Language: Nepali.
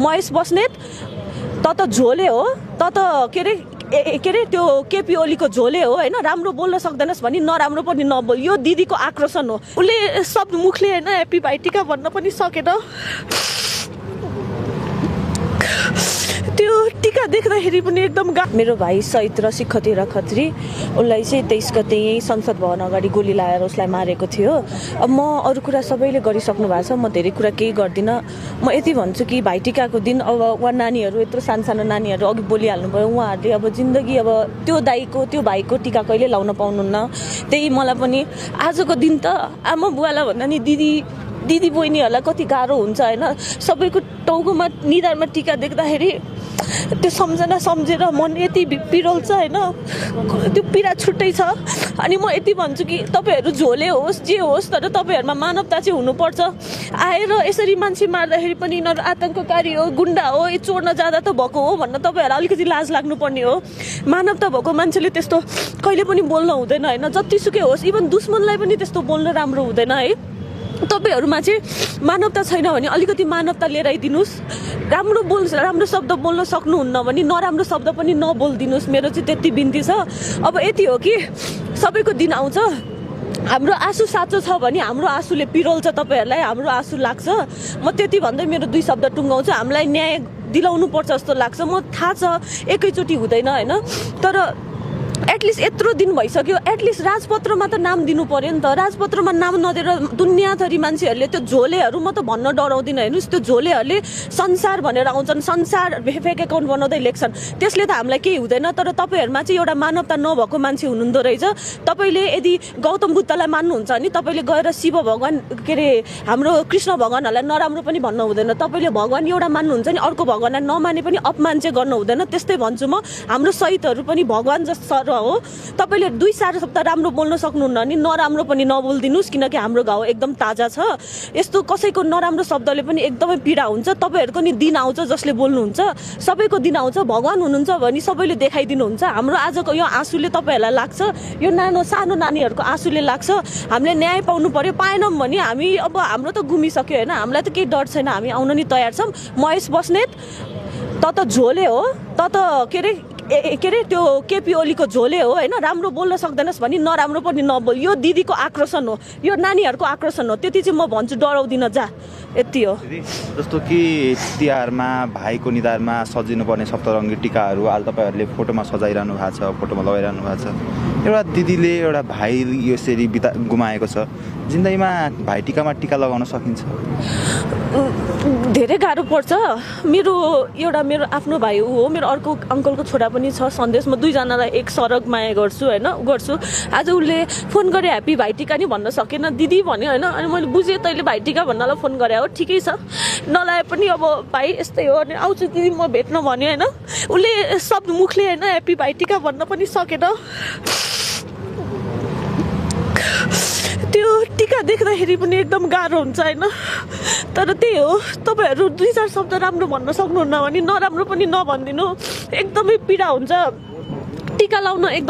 महेश बस्नेत त झोले हो त के अरे त्यो केपी ओलीको झोले हो होइन। राम्रो बोल्न सक्दैनस् भने नराम्रो पनि नबोल। यो दिदीको आक्रोशन हो। उसले शब्द मुखले होइन ह्याप्पी भाइ टिका भन्न पनि सकेन। त्यो टिका देख्दाखेरि पनि एकदम मेरो भाइ शहीद रसिक खतिवडा खत्री, उसलाई चाहिँ 23 गते यहीँ संसद भवन अगाडि गोली लगाएर उसलाई मारेको थियो। अब म अरू कुरा सबैले गरिसक्नु भएको छ, म धेरै कुरा केही गर्दिनँ। म यति भन्छु कि भाइटिकाको दिन अब उहाँ नानीहरू यत्रो सानो नानीहरू अघि बोलिहाल्नु भयो, उहाँहरूले अब जिन्दगी अब त्यो दाईको त्यो भाइको टिका कहिले लाउन पाउनुहुन्न। त्यही मलाई पनि आजको दिन त आमा बुवालाई भन्दा नि दिदी बहिनीहरूलाई कति गाह्रो हुन्छ होइन। सबैको टाउकोमा निधारमा टिका देख्दाखेरि त्यो सम्झना सम्झेर मन यति पिरोल्छ होइन, त्यो पीडा छुट्टै छ। अनि म यति भन्छु कि तपाईँहरू झोले होस् जे होस्, तर तपाईँहरूमा मानवता चाहिँ हुनुपर्छ। आएर यसरी मान्छे मार्दाखेरि पनि यिनीहरू आतङ्ककारी हो, गुन्डा हो, यो चोर्न जाँदा त भएको हो भन्न तपाईँहरूलाई अलिकति लाज लाग्नुपर्ने हो। मानवता भएको मान्छेले त्यस्तो कहिले पनि बोल्न हुँदैन होइन। जतिसुकै होस्, इभन दुश्मनलाई पनि त्यस्तो बोल्न राम्रो हुँदैन है। तपाईँहरूमा चाहिँ मानवता छैन भने अलिकति मानवता लिएर आइदिनुहोस्। राम्रो शब्द बोल्न सक्नुहुन्न भने नराम्रो शब्द पनि नबोलिदिनुहोस्। मेरो चाहिँ त्यति बिन्ती छ। अब यति हो कि सबैको दिन आउँछ। हाम्रो आँसु साँचो छ भने हाम्रो आँसुले पिरोल्छ तपाईँहरूलाई, हाम्रो आँसु लाग्छ। म त्यति भन्दै मेरो 2 शब्द टुङ्गाउँछु। हामीलाई न्याय दिलाउनु पर्छ जस्तो लाग्छ। म थाहा छ एकैचोटि हुँदैन होइन, तर एटलिस्ट यत्रो दिन भइसक्यो, एटलिस्ट राजपत्रमा त नाम दिनु पर्यो नि त। राजपत्रमा नाम नदिएर दुनियाँभरि मान्छेहरूले त्यो झोलेहरू, म त भन्न डराउँदिनँ हेर्नुहोस्, त्यो झोलेहरूले संसार भनेर आउँछन्, संसार फेक एकाउन्ट बनाउँदै लेख्छन्। त्यसले त हामीलाई केही हुँदैन। तर तपाईँहरूमा चाहिँ एउटा मानवता नभएको मान्छे हुनुहुँदो रहेछ। तपाईँले यदि गौतम बुद्धलाई मान्नुहुन्छ भने तपाईँले गएर शिव भगवान के अरे हाम्रो कृष्ण भगवानहरूलाई नराम्रो पनि भन्नु हुँदैन। तपाईँले भगवान एउटा मान्नुहुन्छ नि अर्को भगवानलाई नमाने पनि अपमान चाहिँ गर्नु हुँदैन। त्यस्तै भन्छु म। हाम्रो शहीदहरू पनि भगवान जस्तो हो। तपाईँले 2-4 शब्द राम्रो बोल्न सक्नुहुन्न नि नराम्रो पनि नबोलिदिनुहोस्, किनकि हाम्रो घाउ एकदम ताजा छ। यस्तो कसैको नराम्रो शब्दले पनि एकदमै पीडा हुन्छ। तपाईँहरूको नि दिन आउँछ जसले बोल्नुहुन्छ, सबैको दिन आउँछ। भगवान हुनुहुन्छ भने सबैले देखाइदिनुहुन्छ। हाम्रो आजको यो आँसुले तपाईँहरूलाई लाग्छ, यो सानो नानीहरूको आँसुले लाग्छ। हामीले न्याय पाउनु पर्यो। पाएनौँ भने हामी अब हाम्रो त गुमिसक्यो होइन, हामीलाई त केही डर छैन, हामी आउन नि तयार छौँ। महेश बस्नेत त झोले हो त के अरे त्यो केपी ओलीको झोले हो होइन। राम्रो बोल्न सक्दैनस् भने नराम्रो पनि नबोल। यो दिदीको आक्रोशन हो, यो नानीहरूको आक्रोशन हो। त्यति चाहिँ म भन्छु, डराउँदिनँ जा। यति हो। जस्तो कि तिहारमा भाइको निधारमा सजिनुपर्ने सप्तरङ्गी टिकाहरू आज तपाईँहरूले फोटोमा सजाइरहनु भएको छ, फोटोमा लगाइरहनु भएको छ। एउटा दिदीले एउटा भाइ यसरी गुमाएको छ, जिन्दगीमा भाइ टिकामा टिका लगाउन सकिन्छ? धेरै गाह्रो पर्छ। मेरो आफ्नो भाइ ऊ हो, मेरो अर्को अङ्कलको छोरा पनि छ सन्देश। म 2 जनालाई एक सरग माया गर्छु होइन, गर्छु। आज उसले फोन गरे ह्याप्पी भाइ टिका नि भन्न सकेन, दिदी भन्यो होइन। अनि मैले बुझेँ तैँले भाइ टिका भन्नलाई फोन गरे हो, ठिकै छ। नलाए पनि अब भाइ यस्तै हो। अनि आउँछु दिदी म भेट्न भन्यो होइन। उसले शब्द मुखले होइन ह्याप्पी भाइ टिका भन्न पनि सकेन। त्यो टिका देख्दाखेरि पनि एकदम गाह्रो हुन्छ होइन। तर त्यही हो, तपाईँहरू 2-4 शब्द राम्रो भन्न सक्नुहुन्न भने नराम्रो पनि नभनिदिनु। एकदमै पीडा हुन्छ। टिका लाउन एकदम